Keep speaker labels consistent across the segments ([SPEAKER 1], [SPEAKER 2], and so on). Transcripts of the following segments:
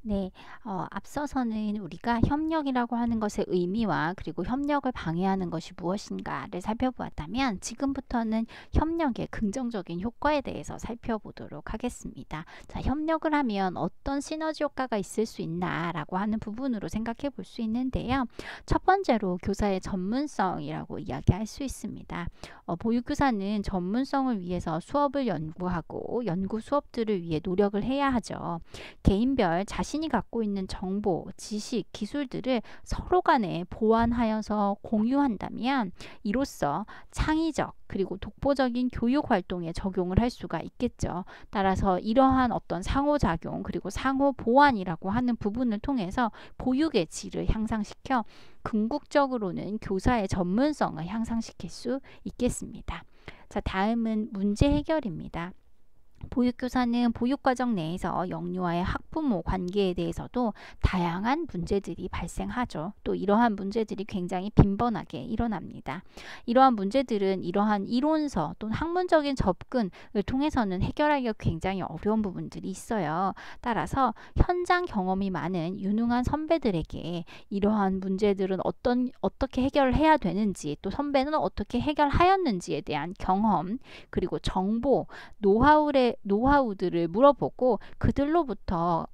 [SPEAKER 1] 네, 앞서서는 우리가 협력이라고 하는 것의 의미와 그리고 협력을 방해하는 것이 무엇인가를 살펴보았다면 지금부터는 협력의 긍정적인 효과에 대해서 살펴보도록 하겠습니다. 자, 협력을 하면 어떤 시너지 효과가 있을 수 있나라고 하는 부분으로 생각해 볼 수 있는데요. 첫 번째로 교사의 전문성이라고 이야기할 수 있습니다. 보육교사는 전문성을 위해서 수업을 연구하고 연구 수업들을 위해 노력을 해야 하죠. 개인별 자신이 갖고 있는 정보, 지식, 기술들을 서로 간에 보완하여서 공유한다면 이로써 창의적 그리고 독보적인 교육 활동에 적용을 할 수가 있겠죠. 따라서 이러한 어떤 상호작용 그리고 상호 보완이라고 하는 부분을 통해서 보육의 질을 향상시켜 궁극적으로는 교사의 전문성을 향상시킬 수 있겠습니다. 자, 다음은 문제 해결입니다. 보육교사는 보육과정 내에서 영유아의 학부모 관계에 대해서도 다양한 문제들이 발생하죠. 또 이러한 문제들이 굉장히 빈번하게 일어납니다. 이러한 문제들은 이러한 이론서 또는 학문적인 접근을 통해서는 해결하기가 굉장히 어려운 부분들이 있어요. 따라서 현장 경험이 많은 유능한 선배들에게 이러한 문제들은 어떻게 해결을 해야 되는지 또 선배는 어떻게 해결하였는지에 대한 경험 그리고 정보 노하우들을 물어보고 그들로부터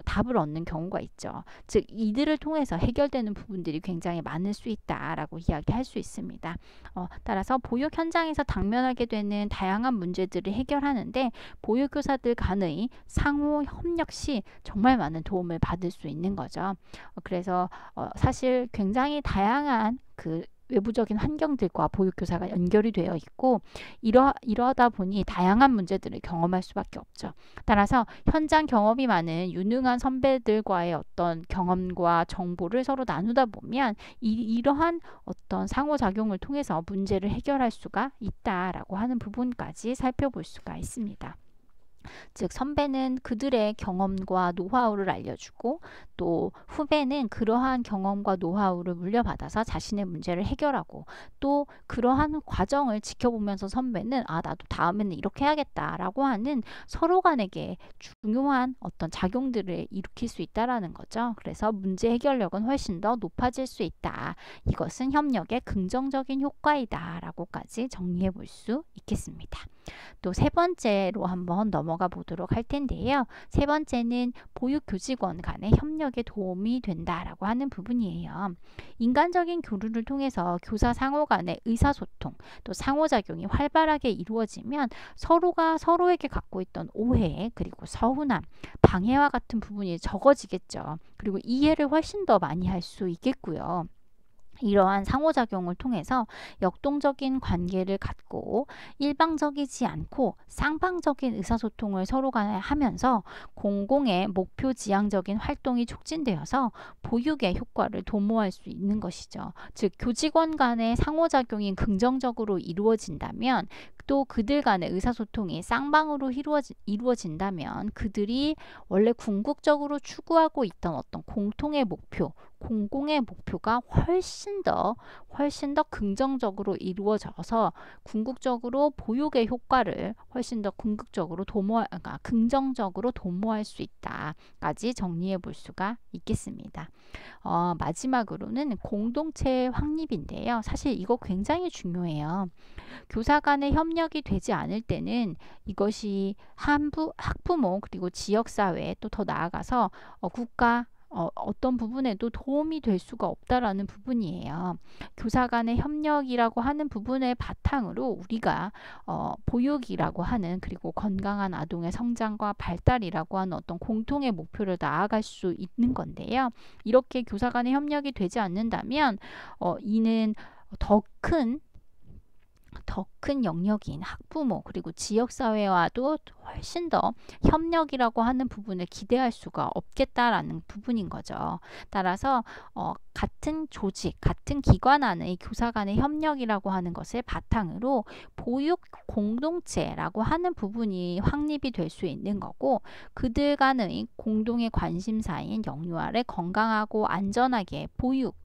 [SPEAKER 1] 답을 얻는 경우가 있죠. 즉 이들을 통해서 해결되는 부분들이 굉장히 많을 수 있다라고 이야기할 수 있습니다. 따라서 보육 현장에서 당면하게 되는 다양한 문제들을 해결하는데 보육교사들 간의 상호 협력 시 정말 많은 도움을 받을 수 있는 거죠. 그래서 사실 굉장히 다양한 외부적인 환경들과 보육교사가 연결이 되어 있고 이러다 보니 다양한 문제들을 경험할 수밖에 없죠. 따라서 현장 경험이 많은 유능한 선배들과의 어떤 경험과 정보를 서로 나누다 보면 이러한 어떤 상호작용을 통해서 문제를 해결할 수가 있다라고 하는 부분까지 살펴볼 수가 있습니다. 즉 선배는 그들의 경험과 노하우를 알려주고 또 후배는 그러한 경험과 노하우를 물려받아서 자신의 문제를 해결하고 또 그러한 과정을 지켜보면서 선배는 나도 다음에는 이렇게 해야겠다라고 하는 서로 간에게 중요한 어떤 작용들을 일으킬 수 있다라는 거죠. 그래서 문제 해결력은 훨씬 더 높아질 수 있다. 이것은 협력의 긍정적인 효과이다라고까지 정리해 볼 수 있겠습니다. 또 세 번째로 한번 넘어가 보도록 할 텐데요. 세 번째는 보육교직원 간의 협력에 도움이 된다라고 하는 부분이에요. 인간적인 교류를 통해서 교사 상호 간의 의사소통 또 상호작용이 활발하게 이루어지면 서로가 서로에게 갖고 있던 오해 그리고 서운함, 방해와 같은 부분이 적어지겠죠. 그리고 이해를 훨씬 더 많이 할 수 있겠고요. 이러한 상호작용을 통해서 역동적인 관계를 갖고 일방적이지 않고 쌍방적인 의사소통을 서로 간에 하면서 공공의 목표 지향적인 활동이 촉진되어서 보육의 효과를 도모할 수 있는 것이죠. 즉 교직원 간의 상호작용이 긍정적으로 이루어진다면 또 그들 간의 의사소통이 쌍방으로 이루어진다면 그들이 원래 궁극적으로 추구하고 있던 어떤 공통의 목표 공공의 목표가 훨씬 더 긍정적으로 이루어져서 궁극적으로 보육의 효과를 훨씬 더 긍정적으로 도모할 수 있다까지 정리해 볼 수가 있겠습니다. 마지막으로는 공동체 확립인데요. 사실 이거 굉장히 중요해요. 교사 간의 협력이 되지 않을 때는 이것이 학부모 그리고 지역사회 또 더 나아가서 국가 어떤 부분에도 도움이 될 수가 없다라는 부분이에요. 교사 간의 협력이라고 하는 부분을 바탕으로 우리가 보육이라고 하는 그리고 건강한 아동의 성장과 발달이라고 하는 어떤 공통의 목표를 나아갈 수 있는 건데요. 이렇게 교사 간의 협력이 되지 않는다면 이는 더 큰 영역인 학부모 그리고 지역사회와도 훨씬 더 협력이라고 하는 부분을 기대할 수가 없겠다라는 부분인 거죠. 따라서 같은 조직, 같은 기관 안의 교사 간의 협력이라고 하는 것을 바탕으로 보육 공동체라고 하는 부분이 확립이 될 수 있는 거고 그들 간의 공동의 관심사인 영유아를 건강하고 안전하게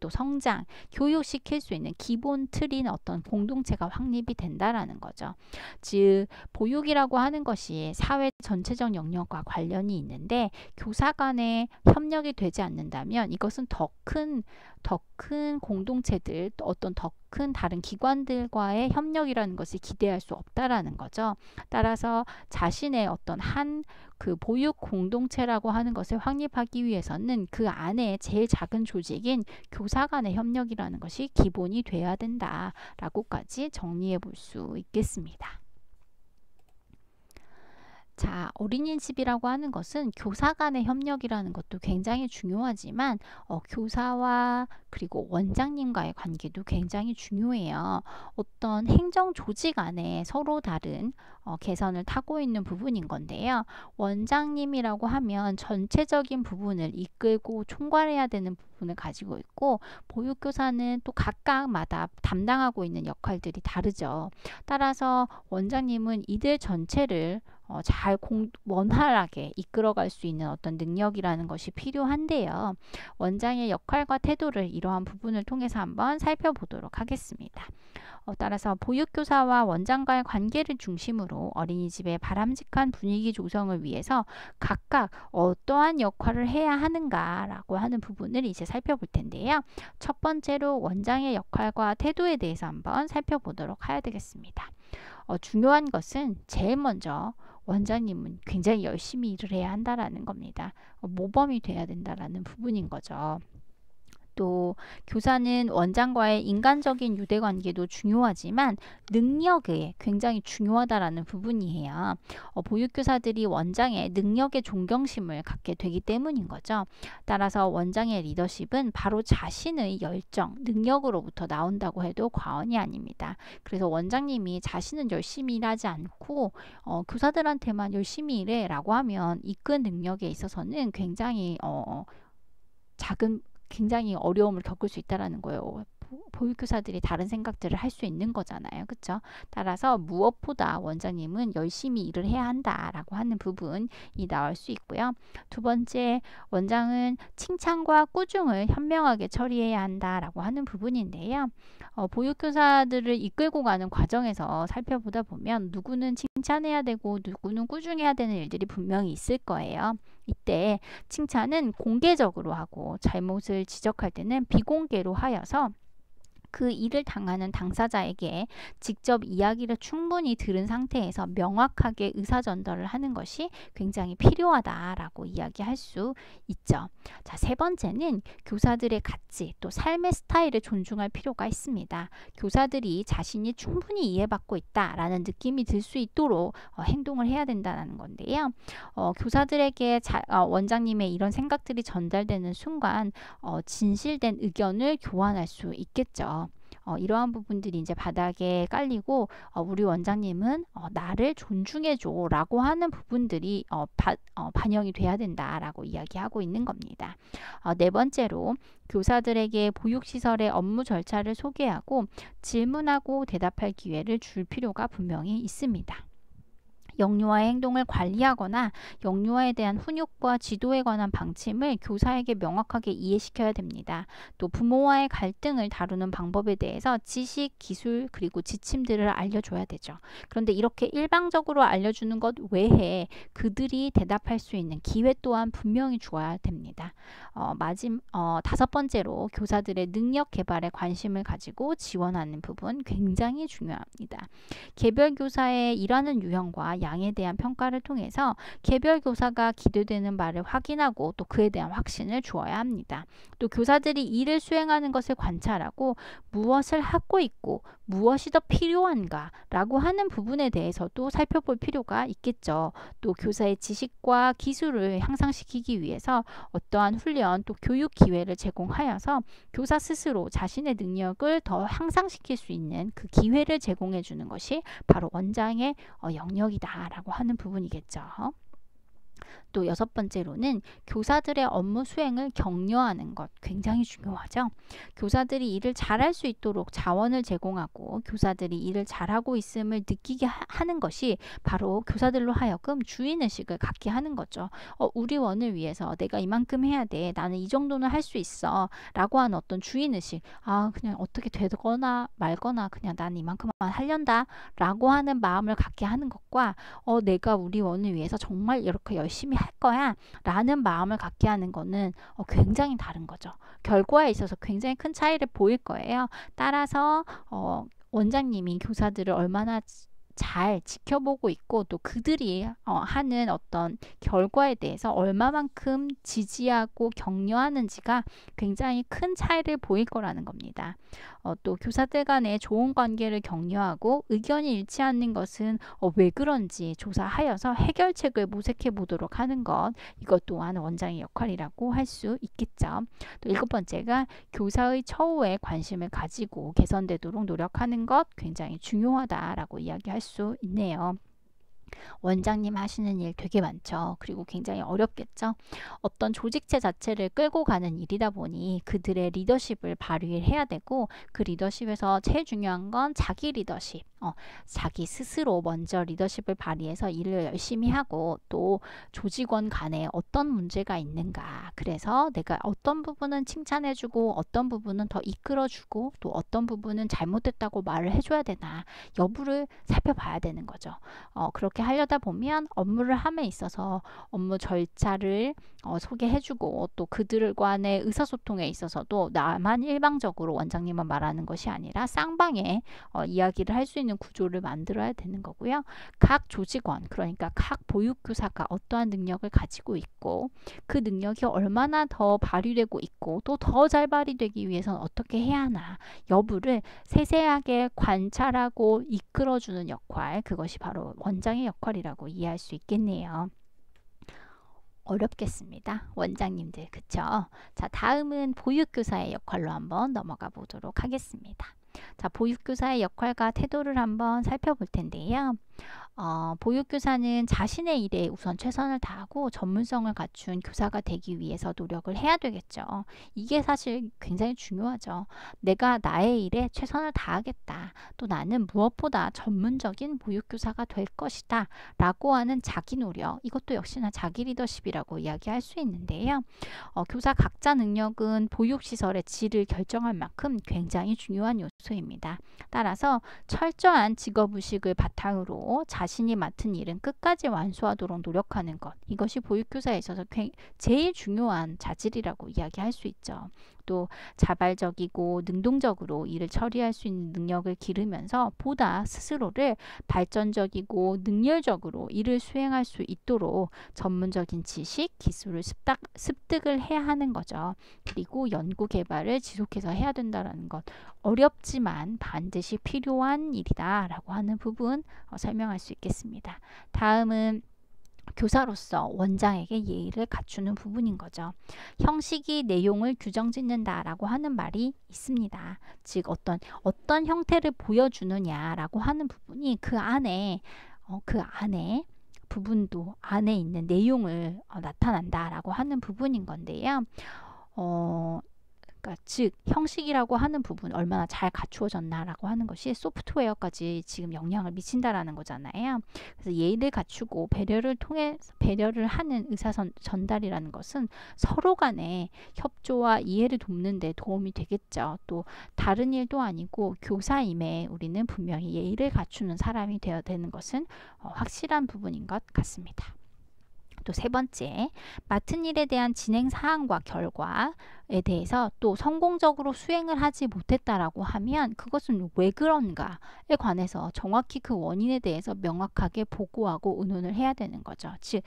[SPEAKER 1] 또 성장, 교육시킬 수 있는 기본 틀인 어떤 공동체가 확립이 된다라는 거죠. 즉 보육이라고 하는 것이 사회 전체적 영역과 관련이 있는데 교사 간의 협력이 되지 않는다면 이것은 더 큰 공동체들, 어떤 더 큰 다른 기관들과의 협력이라는 것을 기대할 수 없다라는 거죠. 따라서 자신의 어떤 한 그 보육 공동체라고 하는 것을 확립하기 위해서는 그 안에 제일 작은 조직인 교사 간의 협력이라는 것이 기본이 돼야 된다라고까지 정리해 볼 수 있겠습니다. 자, 어린이집이라고 하는 것은 교사 간의 협력이라는 것도 굉장히 중요하지만 교사와 그리고 원장님과의 관계도 굉장히 중요해요. 어떤 행정 조직 안에 서로 다른 개선을 타고 있는 부분인 건데요. 원장님이라고 하면 전체적인 부분을 이끌고 총괄해야 되는 부분을 가지고 있고 보육교사는 또 각각마다 담당하고 있는 역할들이 다르죠. 따라서 원장님은 이들 전체를 잘 원활하게 이끌어갈 수 있는 어떤 능력이라는 것이 필요한데요. 원장의 역할과 태도를 이러한 부분을 통해서 한번 살펴보도록 하겠습니다. 따라서 보육교사와 원장과의 관계를 중심으로 어린이집의 바람직한 분위기 조성을 위해서 각각 어떠한 역할을 해야 하는가라고 하는 부분을 이제 살펴볼 텐데요. 첫 번째로 원장의 역할과 태도에 대해서 한번 살펴보도록 해야 되겠습니다. 중요한 것은 제일 먼저 원장님은 굉장히 열심히 일을 해야 한다라는 겁니다. 모범이 돼야 된다라는 부분인 거죠. 또 교사는 원장과의 인간적인 유대관계도 중요하지만 능력이 굉장히 중요하다라는 부분이에요. 보육교사들이 원장의 능력에 존경심을 갖게 되기 때문인 거죠. 따라서 원장의 리더십은 바로 자신의 열정, 능력으로부터 나온다고 해도 과언이 아닙니다. 그래서 원장님이 자신은 열심히 일하지 않고 교사들한테만 열심히 일해 라고 하면 이끈 능력에 있어서는 굉장히 어려움을 겪을 수 있다는 거예요. 보육교사들이 다른 생각들을 할 수 있는 거잖아요. 그렇죠? 따라서 무엇보다 원장님은 열심히 일을 해야 한다라고 하는 부분이 나올 수 있고요. 두 번째, 원장은 칭찬과 꾸중을 현명하게 처리해야 한다라고 하는 부분인데요. 보육교사들을 이끌고 가는 과정에서 살펴보다 보면 누구는 칭찬해야 되고 누구는 꾸중해야 되는 일들이 분명히 있을 거예요. 이때 칭찬은 공개적으로 하고 잘못을 지적할 때는 비공개로 하여서 그 일을 당하는 당사자에게 직접 이야기를 충분히 들은 상태에서 명확하게 의사전달을 하는 것이 굉장히 필요하다라고 이야기할 수 있죠. 자, 세 번째는 교사들의 가치 또 삶의 스타일을 존중할 필요가 있습니다. 교사들이 자신이 충분히 이해받고 있다라는 느낌이 들 수 있도록 행동을 해야 된다는 건데요. 교사들에게 원장님의 이런 생각들이 전달되는 순간 진실된 의견을 교환할 수 있겠죠. 이러한 부분들이 이제 바닥에 깔리고 우리 원장님은 나를 존중해줘 라고 하는 부분들이 반영이 돼야 된다라고 이야기하고 있는 겁니다. 네 번째로 교사들에게 보육시설의 업무 절차를 소개하고 질문하고 대답할 기회를 줄 필요가 분명히 있습니다. 영유아의 행동을 관리하거나 영유아에 대한 훈육과 지도에 관한 방침을 교사에게 명확하게 이해시켜야 됩니다. 또 부모와의 갈등을 다루는 방법에 대해서 지식, 기술, 그리고 지침들을 알려줘야 되죠. 그런데 이렇게 일방적으로 알려주는 것 외에 그들이 대답할 수 있는 기회 또한 분명히 주어야 됩니다. 다섯 번째로 교사들의 능력 개발에 관심을 가지고 지원하는 부분 굉장히 중요합니다. 개별 교사의 일하는 유형과 양에 대한 평가를 통해서 개별 교사가 기대되는 바를 확인하고 또 그에 대한 확신을 주어야 합니다. 또 교사들이 일을 수행하는 것을 관찰하고 무엇을 하고 있고 무엇이 더 필요한가 라고 하는 부분에 대해서도 살펴볼 필요가 있겠죠. 또 교사의 지식과 기술을 향상시키기 위해서 어떠한 훈련 또 교육 기회를 제공하여서 교사 스스로 자신의 능력을 더 향상시킬 수 있는 그 기회를 제공해 주는 것이 바로 원장의 영역이다 라고 하는 부분이겠죠. 또 여섯 번째로는 교사들의 업무 수행을 격려하는 것 굉장히 중요하죠. 교사들이 일을 잘할 수 있도록 자원을 제공하고 교사들이 일을 잘하고 있음을 느끼게 하는 것이 바로 교사들로 하여금 주인의식을 갖게 하는 거죠. 우리 원을 위해서 내가 이만큼 해야 돼. 나는 이 정도는 할 수 있어. 라고 하는 어떤 주인의식. 그냥 어떻게 되거나 말거나 그냥 난 이만큼만 하련다. 라고 하는 마음을 갖게 하는 것과 내가 우리 원을 위해서 정말 이렇게 열심히 할 거야. 라는 마음을 갖게 하는 거는 굉장히 다른 거죠. 결과에 있어서 굉장히 큰 차이를 보일 거예요. 따라서 원장님이 교사들을 얼마나 잘 지켜보고 있고 또 그들이 하는 어떤 결과에 대해서 얼마만큼 지지하고 격려하는지가 굉장히 큰 차이를 보일 거라는 겁니다. 또 교사들 간의 좋은 관계를 격려하고 의견이 일치하는 것은 왜 그런지 조사하여서 해결책을 모색해 보도록 하는 것, 이것 또한 원장의 역할이라고 할 수 있겠죠. 또 일곱 번째가 교사의 처우에 관심을 가지고 개선되도록 노력하는 것 굉장히 중요하다라고 이야기할 수 있네요. 원장님 하시는 일 되게 많죠. 그리고 굉장히 어렵겠죠. 어떤 조직체 자체를 끌고 가는 일이다 보니 그들의 리더십을 발휘해야 되고 그 리더십에서 제일 중요한 건 자기 리더십. 자기 스스로 먼저 리더십을 발휘해서 일을 열심히 하고 또 조직원 간에 어떤 문제가 있는가. 그래서 내가 어떤 부분은 칭찬해주고 어떤 부분은 더 이끌어주고 또 어떤 부분은 잘못됐다고 말을 해줘야 되나 여부를 살펴봐야 되는 거죠. 그렇게 하려다 보면 업무를 함에 있어서 업무 절차를 소개해주고 또 그들 간의 의사소통에 있어서도 나만 일방적으로 원장님만 말하는 것이 아니라 쌍방에 이야기를 할 수 있는 구조를 만들어야 되는 거고요. 각 조직원, 그러니까 각 보육교사가 어떠한 능력을 가지고 있고 그 능력이 얼마나 더 발휘되고 있고 또 더 잘 발휘되기 위해서는 어떻게 해야 하나 여부를 세세하게 관찰하고 이끌어주는 역할, 그것이 바로 원장의 역할이라고 이해할 수 있겠네요. 어렵겠습니다. 원장님들, 그쵸? 자, 다음은 보육교사의 역할로 한번 넘어가 보도록 하겠습니다. 자, 보육교사의 역할과 태도를 한번 살펴볼 텐데요. 보육교사는 자신의 일에 우선 최선을 다하고 전문성을 갖춘 교사가 되기 위해서 노력을 해야 되겠죠. 이게 사실 굉장히 중요하죠. 내가 나의 일에 최선을 다하겠다. 또 나는 무엇보다 전문적인 보육교사가 될 것이다. 라고 하는 자기 노력. 이것도 역시나 자기 리더십이라고 이야기할 수 있는데요. 교사 각자 능력은 보육시설의 질을 결정할 만큼 굉장히 중요한 요소입니다. 따라서 철저한 직업의식을 바탕으로 자신이 맡은 일은 끝까지 완수하도록 노력하는 것, 이것이 보육교사에 있어서 제일 중요한 자질이라고 이야기할 수 있죠. 또 자발적이고 능동적으로 일을 처리할 수 있는 능력을 기르면서 보다 스스로를 발전적이고 능률적으로 일을 수행할 수 있도록 전문적인 지식, 기술을 습득을 해야 하는 거죠. 그리고 연구 개발을 지속해서 해야 된다는 것, 어렵지만 반드시 필요한 일이다 라고 하는 부분 설명할 수 있겠습니다. 다음은 교사로서 원장에게 예의를 갖추는 부분인 거죠. 형식이 내용을 규정짓는다라고 하는 말이 있습니다. 즉 어떤 형태를 보여주느냐라고 하는 부분이 그 안에 부분도 안에 있는 내용을 나타난다라고 하는 부분인 건데요. 그러니까 즉 형식이라고 하는 부분 얼마나 잘 갖추어졌나라고 하는 것이 소프트웨어까지 지금 영향을 미친다라는 거잖아요. 그래서 예의를 갖추고 배려를 하는 전달이라는 것은 서로 간의 협조와 이해를 돕는 데 도움이 되겠죠. 또 다른 일도 아니고 교사임에 우리는 분명히 예의를 갖추는 사람이 되어야 되는 것은 확실한 부분인 것 같습니다. 또 세 번째, 맡은 일에 대한 진행 사항과 결과에 대해서 또 성공적으로 수행을 하지 못했다라고 하면 그것은 왜 그런가에 관해서 정확히 그 원인에 대해서 명확하게 보고하고 의논을 해야 되는 거죠. 즉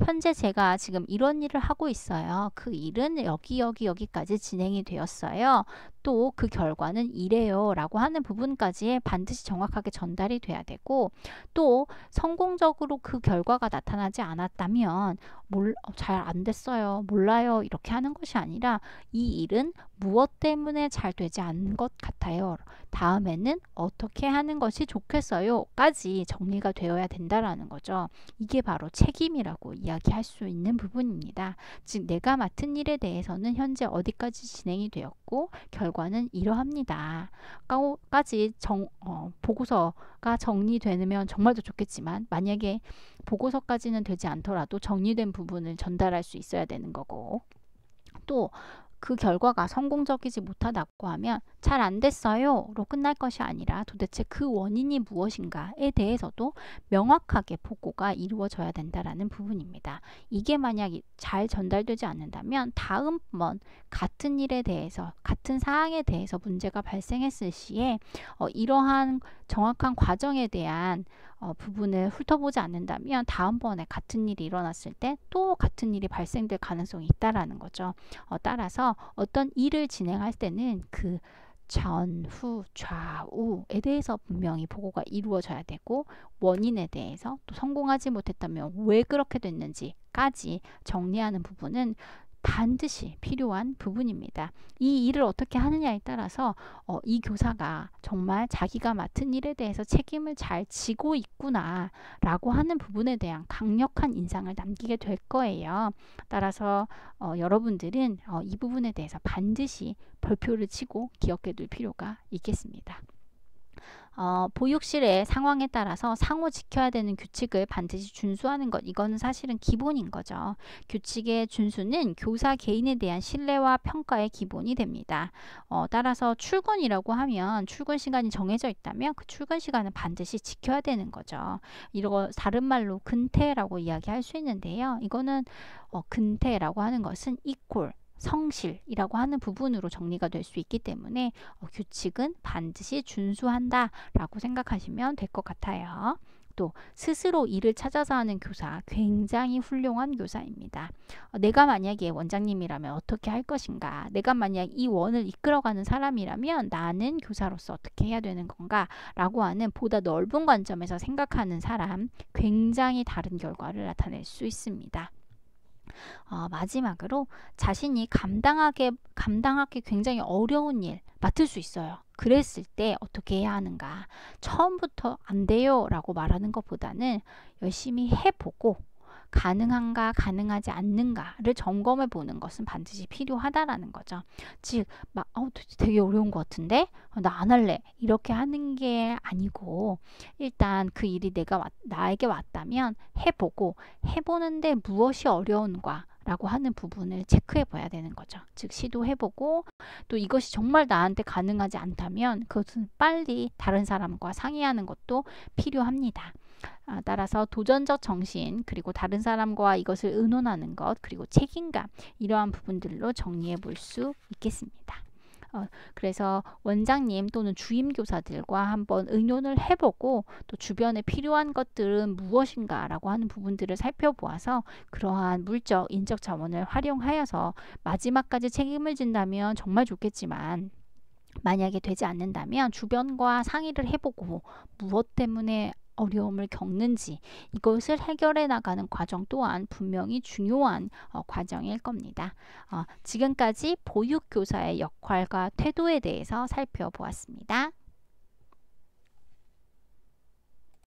[SPEAKER 1] 현재 제가 지금 이런 일을 하고 있어요. 그 일은 여기까지 진행이 되었어요. 또 그 결과는 이래요 라고 하는 부분까지 반드시 정확하게 전달이 돼야 되고, 또 성공적으로 그 결과가 나타나지 않았다면 잘 안 됐어요, 몰라요 이렇게 하는 것이 아니라 이 일은 무엇 때문에 잘 되지 않은 것 같아요. 다음에는 어떻게 하는 것이 좋겠어요? 까지 정리가 되어야 된다라는 거죠. 이게 바로 책임이라고 이야기할 수 있는 부분입니다. 즉 내가 맡은 일에 대해서는 현재 어디까지 진행이 되었고 결과는 이러합니다. 까지 보고서가 정리되면 정말 더 좋겠지만 만약에 보고서까지는 되지 않더라도 정리된 부분을 전달할 수 있어야 되는 거고 또 그 결과가 성공적이지 못하다고 하면 잘 안 됐어요 로 끝날 것이 아니라 도대체 그 원인이 무엇인가에 대해서도 명확하게 보고가 이루어져야 된다라는 부분입니다. 이게 만약 잘 전달되지 않는다면 다음번 같은 일에 대해서 같은 사항에 대해서 문제가 발생했을 시에 이러한 정확한 과정에 대한 부분을 훑어보지 않는다면 다음번에 같은 일이 일어났을 때 또 같은 일이 발생될 가능성이 있다라는 거죠. 따라서 어떤 일을 진행할 때는 그 전, 후, 좌우에 대해서 분명히 보고가 이루어져야 되고 원인에 대해서 또 성공하지 못했다면 왜 그렇게 됐는지까지 정리하는 부분은 반드시 필요한 부분입니다. 이 일을 어떻게 하느냐에 따라서 이 교사가 정말 자기가 맡은 일에 대해서 책임을 잘 지고 있구나 라고 하는 부분에 대한 강력한 인상을 남기게 될 거예요. 따라서 여러분들은 이 부분에 대해서 반드시 별표를 치고 기억해 둘 필요가 있겠습니다. 보육실의 상황에 따라서 상호 지켜야 되는 규칙을 반드시 준수하는 것, 이거는 사실은 기본인 거죠. 규칙의 준수는 교사 개인에 대한 신뢰와 평가의 기본이 됩니다. 따라서 출근이라고 하면 출근 시간이 정해져 있다면 그 출근 시간은 반드시 지켜야 되는 거죠. 이거 다른 말로 근태라고 이야기할 수 있는데요. 이거는 근태라고 하는 것은 equal 성실이라고 하는 부분으로 정리가 될 수 있기 때문에 규칙은 반드시 준수한다 라고 생각하시면 될 것 같아요. 또 스스로 일을 찾아서 하는 교사 굉장히 훌륭한 교사입니다. 내가 만약에 원장님이라면 어떻게 할 것인가, 내가 만약 이 원을 이끌어가는 사람이라면 나는 교사로서 어떻게 해야 되는 건가 라고 하는 보다 넓은 관점에서 생각하는 사람, 굉장히 다른 결과를 나타낼 수 있습니다. 마지막으로 자신이 감당하기 굉장히 어려운 일 맡을 수 있어요. 그랬을 때 어떻게 해야 하는가? 처음부터 안 돼요 라고 말하는 것보다는 열심히 해보고 가능한가 가능하지 않는가를 점검해 보는 것은 반드시 필요하다라는 거죠. 즉 막 되게 어려운 것 같은데 나 안 할래 이렇게 하는 게 아니고 일단 그 일이 나에게 왔다면 해보고 해보는데 무엇이 어려운가 라고 하는 부분을 체크해 봐야 되는 거죠. 즉 시도해보고 또 이것이 정말 나한테 가능하지 않다면 그것은 빨리 다른 사람과 상의하는 것도 필요합니다. 따라서 도전적 정신 그리고 다른 사람과 이것을 의논하는 것 그리고 책임감 이러한 부분들로 정리해 볼 수 있겠습니다. 그래서 원장님 또는 주임 교사들과 한번 의논을 해보고 또 주변에 필요한 것들은 무엇인가 라고 하는 부분들을 살펴보아서 그러한 물적, 인적 자원을 활용하여서 마지막까지 책임을 진다면 정말 좋겠지만 만약에 되지 않는다면 주변과 상의를 해보고 무엇 때문에 어려움을 겪는지 이것을 해결해 나가는 과정 또한 분명히 중요한 과정일 겁니다. 지금까지 보육교사의 역할과 태도에 대해서 살펴보았습니다.